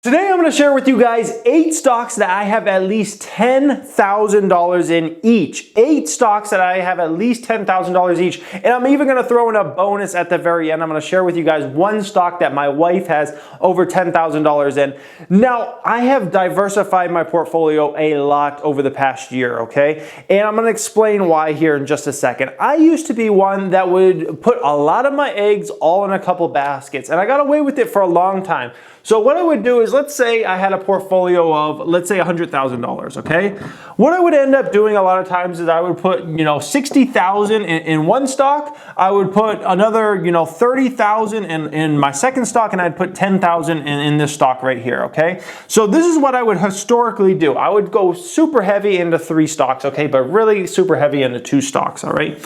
Today I'm going to share with you guys 8 stocks that I have at least $10,000 in each. 8 stocks that I have at least $10,000 each. And I'm even going to throw in a bonus at the very end. I'm going to share with you guys one stock that my wife has over $10,000 in. Now, I have diversified my portfolio a lot over the past year, okay? And I'm going to explain why here in just a second. I used to be one that would put a lot of my eggs all in a couple baskets, and I got away with it for a long time. So what I would do is, let's say I had a portfolio of, let's say $100,000, okay? What I would end up doing a lot of times is I would put, $60,000 in one stock. I would put another, $30,000 in my second stock, and I'd put $10,000 in this stock right here, okay? So this is what I would historically do. I would go super heavy into 3 stocks, okay? But really super heavy into 2 stocks, all right?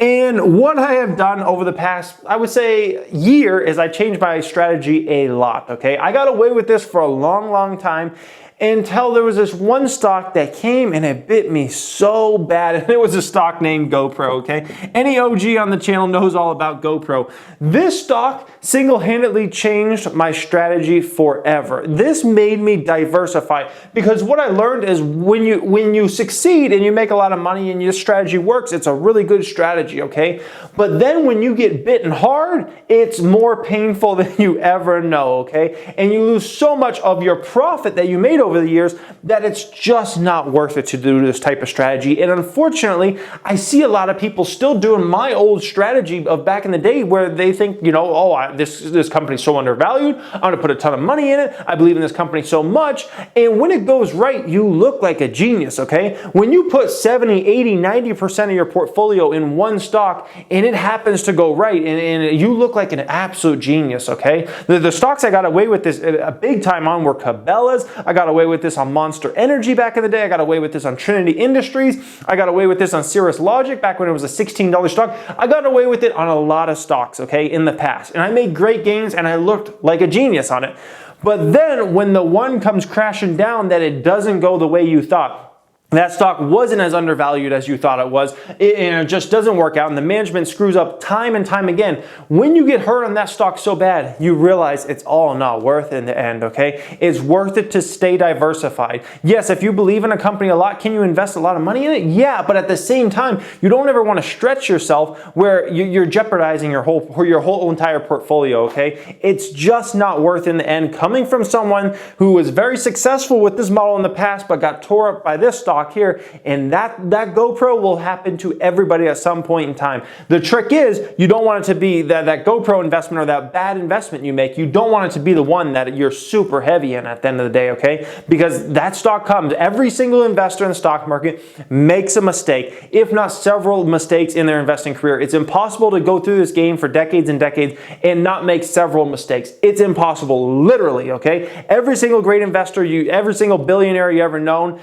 And what I have done over the past, I would say, year is I changed my strategy a lot, okay? I got away with this for a long time until there was this one stock that came and it bit me so bad, and it was a stock named GoPro, okay? Any OG on the channel knows all about GoPro. This stock single-handedly changed my strategy forever. This made me diversify, because what I learned is when you succeed and you make a lot of money and your strategy works, it's a really good strategy, okay? But then when you get bitten hard, it's more painful than you ever know, okay? And you lose so much of your profit that you made over the years that it's just not worth it to do this type of strategy. And unfortunately, I see a lot of people still doing my old strategy of back in the day, where they think, this company's so undervalued, I'm gonna put a ton of money in it, I believe in this company so much, and when it goes right, you look like a genius, okay? When you put 70, 80, 90% of your portfolio in one stock and it happens to go right, and you look like an absolute genius, okay? The stocks I got away with this a big time on were Cabela's. I got away with this on Monster Energy back in the day. I got away with this on Trinity Industries. I got away with this on Cirrus Logic back when it was a $16 stock. I got away with it on a lot of stocks, okay, in the past. And I made great gains and I looked like a genius on it. But then when the one comes crashing down that it doesn't go the way you thought, that stock wasn't as undervalued as you thought it was, and it just doesn't work out, and the management screws up time and time again. When you get hurt on that stock so bad, you realize it's all not worth it in the end, okay? It's worth it to stay diversified. Yes, if you believe in a company a lot, can you invest a lot of money in it? Yeah, but at the same time, you don't ever want to stretch yourself where you're jeopardizing your whole entire portfolio, okay? It's just not worth it in the end. Coming from someone who was very successful with this model in the past but got tore up by this stock here, and that GoPro will happen to everybody at some point in time. The trick is, you don't want it to be that GoPro investment or that bad investment you make. You don't want it to be the one that you're super heavy in at the end of the day, okay? Because that stock comes. Every single investor in the stock market makes a mistake, if not several mistakes in their investing career. It's impossible to go through this game for decades and decades and not make several mistakes. It's impossible, literally, okay? Every single great investor, every single billionaire you ever known,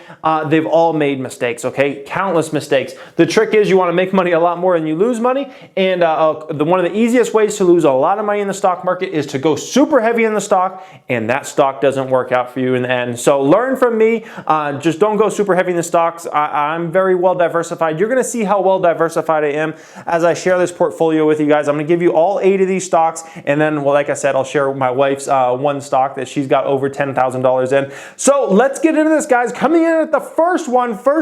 they've all made mistakes, okay? Countless mistakes. The trick is, you want to make money a lot more than you lose money, and one of the easiest ways to lose a lot of money in the stock market is to go super heavy in the stock, and that stock doesn't work out for you in the end. So learn from me. Just don't go super heavy in the stocks. I'm very well diversified. You're going to see how well diversified I am as I share this portfolio with you guys. I'm going to give you all 8 of these stocks, and then, well, like I said, I'll share my wife's one stock that she's got over $10,000 in. So let's get into this, guys. Coming in at the first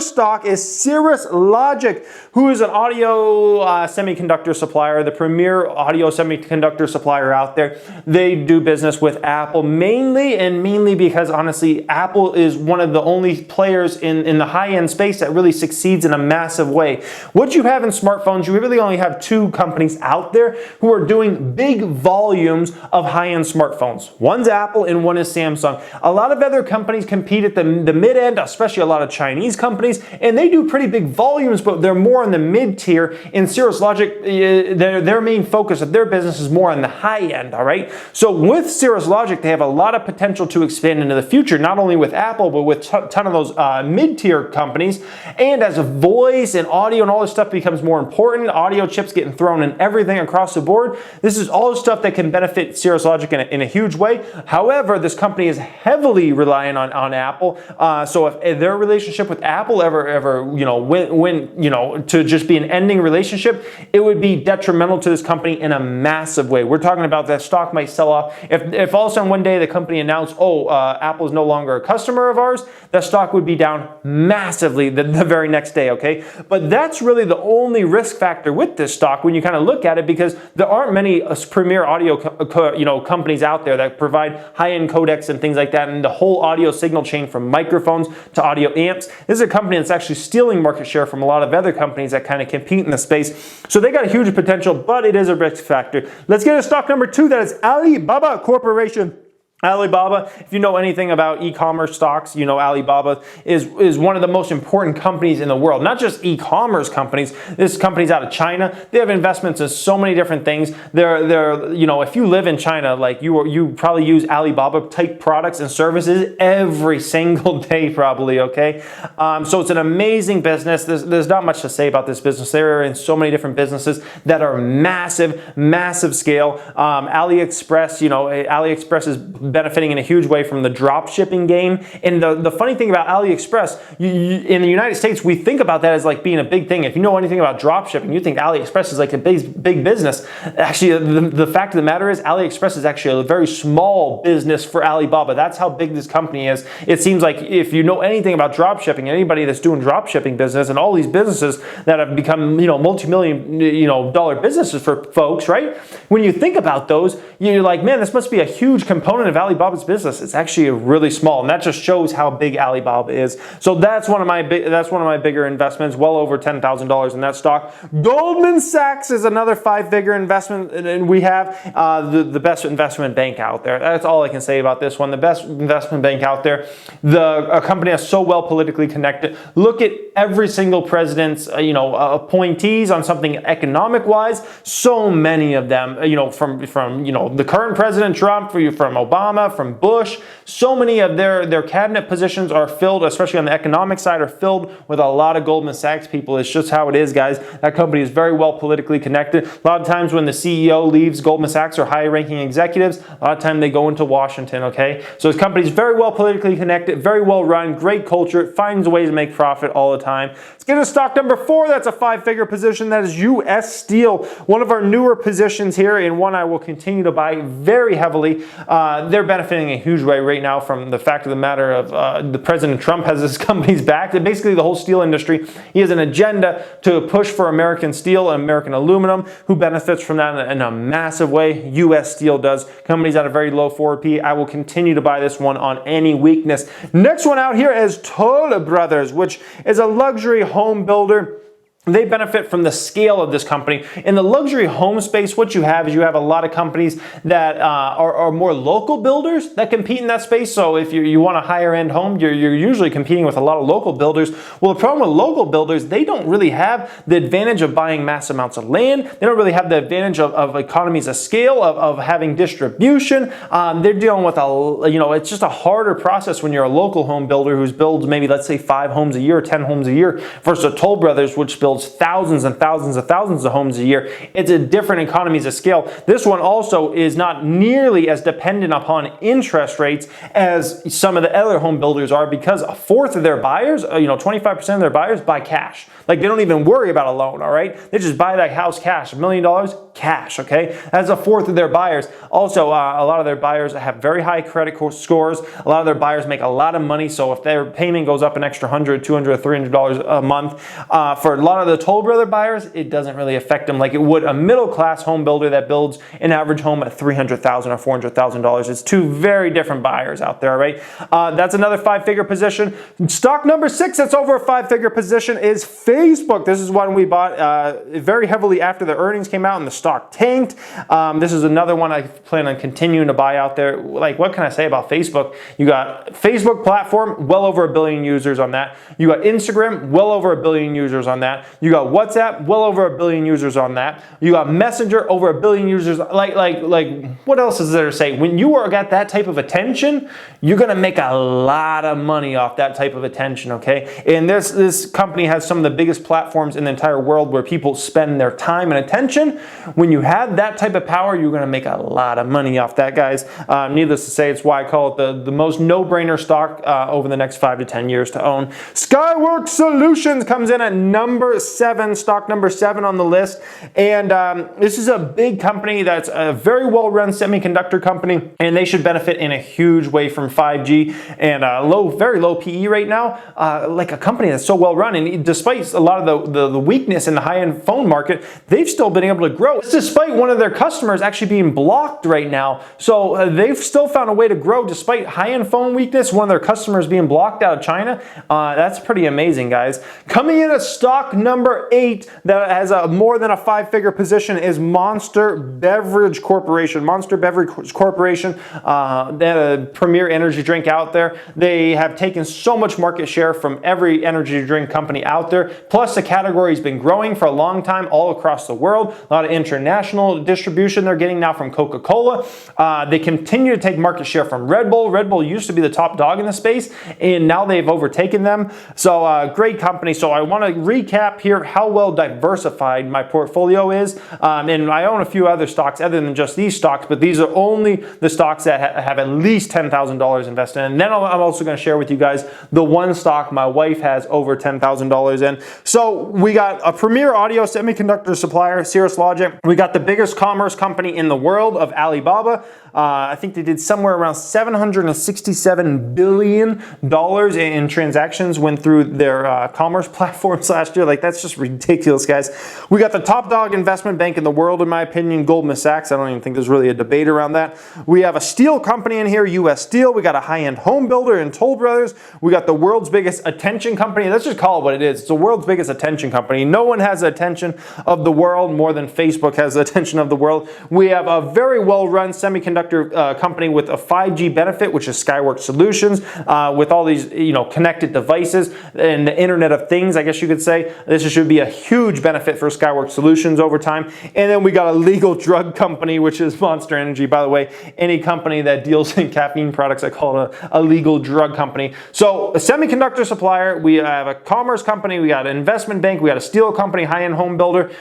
stock is Cirrus Logic, who is an audio semiconductor supplier, the premier audio semiconductor supplier out there. They do business with Apple mainly because, honestly, Apple is one of the only players in the high-end space that really succeeds in a massive way. What you have in smartphones, you really only have 2 companies out there who are doing big volumes of high-end smartphones. One's Apple and one is Samsung. A lot of other companies compete at the mid-end, especially a lot of Chinese companies, and they do pretty big volumes, but they're more on the mid-tier. In Cirrus Logic, their main focus of their business is more on the high end, all right? So with Cirrus Logic, they have a lot of potential to expand into the future, not only with Apple, but with a ton of those mid-tier companies. And as voice and audio and all this stuff becomes more important, audio chips getting thrown in everything across the board, this is all the stuff that can benefit Cirrus Logic in a huge way. However, this company is heavily reliant on Apple, so if their relationship with with Apple ever went to just be an ending relationship, it would be detrimental to this company in a massive way. We're talking about that stock might sell off. If all of a sudden one day the company announced, Apple is no longer a customer of ours, that stock would be down massively the very next day, okay? But that's really the only risk factor with this stock when you kind of look at it, because there aren't many premier audio companies out there that provide high-end codecs and things like that, and the whole audio signal chain from microphones to audio amps. This is a company that's actually stealing market share from a lot of other companies that kind of compete in the space. So they got a huge potential, but it is a risk factor. Let's get to stock number 2. That is Alibaba Corporation. Alibaba, if you know anything about e-commerce stocks, you know Alibaba is one of the most important companies in the world. Not just e-commerce companies. This company's out of China. They have investments in so many different things. They're if you live in China, like you probably use Alibaba type products and services every single day, probably. Okay, so it's an amazing business. There's not much to say about this business. They're in so many different businesses that are massive scale. AliExpress, AliExpress is benefiting in a huge way from the drop shipping game. And the funny thing about AliExpress, in the United States, we think about that as like being a big thing. If you know anything about drop shipping, you think AliExpress is like a big business. Actually, the fact of the matter is AliExpress is actually a very small business for Alibaba. That's how big this company is. It seems like if you know anything about drop shipping, anybody that's doing drop shipping business and all these businesses that have become, multi-million, dollar businesses for folks, right? When you think about those, you're like, man, this must be a huge component of Alibaba's business. It's actually really small, and that just shows how big Alibaba is. So that's one of my bigger investments, well over $10,000 in that stock. Goldman Sachs is another 5-figure investment, and we have the best investment bank out there. That's all I can say about this one. The best investment bank out there. A company that's so well politically connected. Look at every single president's appointees on something economic wise. So many of them, from the current President Trump, from Obama, from Bush, so many of their cabinet positions are filled, especially on the economic side, are filled with a lot of Goldman Sachs people. It's just how it is, guys. That company is very well politically connected. A lot of times when the CEO leaves Goldman Sachs or high-ranking executives, a lot of time they go into Washington, okay? So this company is very well politically connected, very well run, great culture. It finds a way to make profit all the time. Let's get to stock number 4. That's a 5-figure position. That is US Steel, one of our newer positions here, and one I will continue to buy very heavily. They're benefiting in a huge way right now from the fact of the matter of the President Trump has his company's back. And basically the whole steel industry, he has an agenda to push for American steel and American aluminum. Who benefits from that in a massive way? US Steel does. Company's at a very low forward P. I will continue to buy this one on any weakness. Next one out here is Toll Brothers, which is a luxury home builder. They benefit from the scale of this company. In the luxury home space, what you have is you have a lot of companies that are more local builders that compete in that space. So if you want a higher end home, you're usually competing with a lot of local builders. Well, the problem with local builders, they don't really have the advantage of buying mass amounts of land. They don't really have the advantage of economies of scale, of having distribution. They're dealing with it's just a harder process when you're a local home builder who builds maybe, let's say, 5 homes a year, 10 homes a year, versus a Toll Brothers, which builds thousands and thousands of homes a year. It's a different economies of scale. This one also is not nearly as dependent upon interest rates as some of the other home builders are, because a fourth of their buyers, 25% of their buyers buy cash. Like, they don't even worry about a loan, all right? They just buy that house cash, $1 million cash, okay? That's a fourth of their buyers. Also, a lot of their buyers have very high credit scores. A lot of their buyers make a lot of money, so if their payment goes up an extra $100, $200, $300 a month, for a lot of the Toll Brother buyers, it doesn't really affect them like it would a middle-class home builder that builds an average home at $300,000 or $400,000. It's two very different buyers out there, right? That's another 5-figure position. Stock number 6 that's over a 5-figure position is Facebook. This is one we bought very heavily after the earnings came out and the stock tanked. This is another one I plan on continuing to buy out there. Like, what can I say about Facebook? You got Facebook platform, well over 1 billion users on that. You got Instagram, well over 1 billion users on that. You got WhatsApp, well over 1 billion users on that. You got Messenger, over 1 billion users. Like, what else is there to say? When you are got that type of attention, you're gonna make a lot of money off that type of attention, okay? And this company has some of the biggest platforms in the entire world where people spend their time and attention. When you have that type of power, you're gonna make a lot of money off that, guys. Needless to say, it's why I call it the most no-brainer stock over the next 5 to 10 years to own. Skyworks Solutions comes in at number 7, stock number 7 on the list. And this is a big company that's a very well-run semiconductor company, and they should benefit in a huge way from 5G and very low PE right now. Like a company that's so well-run, and despite a lot of the weakness in the high-end phone market, they've still been able to grow. Despite one of their customers actually being blocked right now. So they've still found a way to grow despite high-end phone weakness, one of their customers being blocked out of China. That's pretty amazing, guys. Coming in at stock number 8 that has more than a 5-figure position is Monster Beverage Corporation. Monster Beverage Corporation, they're a premier energy drink out there. They have taken so much market share from every energy drink company out there. Plus, the category has been growing for a long time all across the world. A lot of international distribution they're getting now from Coca-Cola. They continue to take market share from Red Bull. Red Bull used to be the top dog in the space, and now they've overtaken them. So great company. So I want to recap here how well diversified my portfolio is. And I own a few other stocks other than just these stocks, but these are only the stocks that have at least $10,000 invested in. And then I'm also going to share with you guys the one stock my wife has over $10,000 in. So we got a premier audio semiconductor supplier, Cirrus Logic. We got the biggest commerce company in the world of Alibaba. I think they did somewhere around $767 billion in transactions went through their commerce platforms last year. Like, that's just ridiculous, guys. We got the top dog investment bank in the world, in my opinion, Goldman Sachs. I don't even think there's really a debate around that. We have a steel company in here, US Steel. We got a high-end home builder in Toll Brothers. We got the world's biggest attention company. Let's just call it what it is. It's the world's biggest attention company. No one has the attention of the world more than Facebook has the attention of the world. We have a very well-run semiconductor company with a 5G benefit, which is Skyworks Solutions, with all these connected devices and the Internet of Things, I guess you could say. This should be a huge benefit for Skyworks Solutions over time. And then we got a legal drug company, which is Monster Energy. By the way, any company that deals in caffeine products, I call it a legal drug company. So a semiconductor supplier, we have a commerce company, we got an investment bank, we got a steel company, high-end home builder,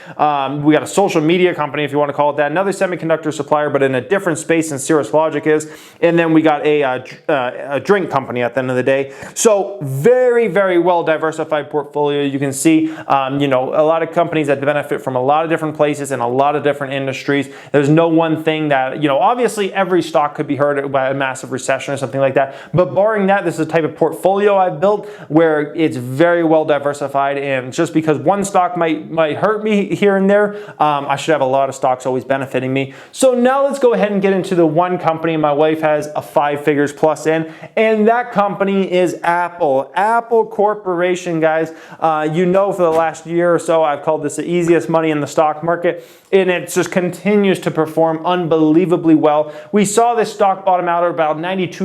we got a social media company, if you want to call it that, another semiconductor supplier, but in a different space than Cirrus Logic is, and then we got a drink company at the end of the day. So very, very well diversified portfolio. You can see, a lot of companies that benefit from a lot of different places and a lot of different industries. There's no one thing that, obviously every stock could be hurt by a massive recession or something like that. But barring that, this is the type of portfolio I've built where it's very well diversified. And just because one stock might hurt me here and there, I should have a lot of stocks always benefiting me. So now let's go ahead and get into the one company my wife has a 5 figures plus in, and that company is Apple. Apple Corporation, guys. For the last year or so, I've called this the easiest money in the stock market, and it just continues to perform unbelievably well. We saw this stock bottom out at about $92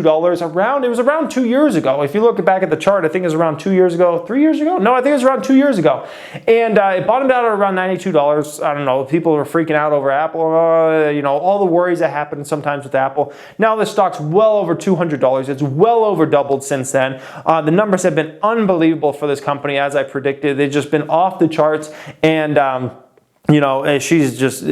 it was around 2 years ago. If you look back at the chart, I think it was around 2 years ago, 3 years ago? No, I think it was around 2 years ago. And it bottomed out at around $92. I don't know, people were freaking out over Apple, all the worries that happen sometimes with Apple. Now the stock's well over $200. It's well over doubled since then. The numbers have been unbelievable for this company, as I predicted. They've just been off the charts, and she's just,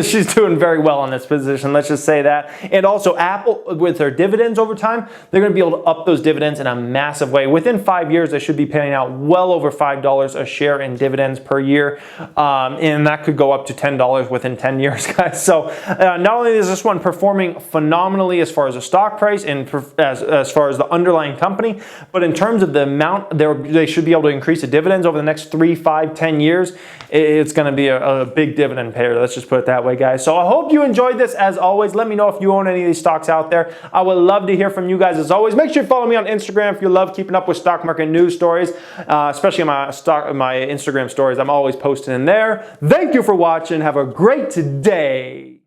she's doing very well in this position. Let's just say that. And also Apple, with their dividends over time, they're going to be able to up those dividends in a massive way. Within 5 years, they should be paying out well over $5 a share in dividends per year. And that could go up to $10 within 10 years, guys. So not only is this one performing phenomenally as far as the stock price and as far as the underlying company, but in terms of the amount they should be able to increase the dividends over the next 3, 5, 10 years, it's going to be a big dividend payer. Let's just put it that way, guys. So I hope you enjoyed this. As always, let me know if you own any of these stocks out there. I would love to hear from you guys. As always, make sure you follow me on Instagram if you love keeping up with stock market news stories, especially my Instagram stories. I'm always posting in there. Thank you for watching. Have a great day.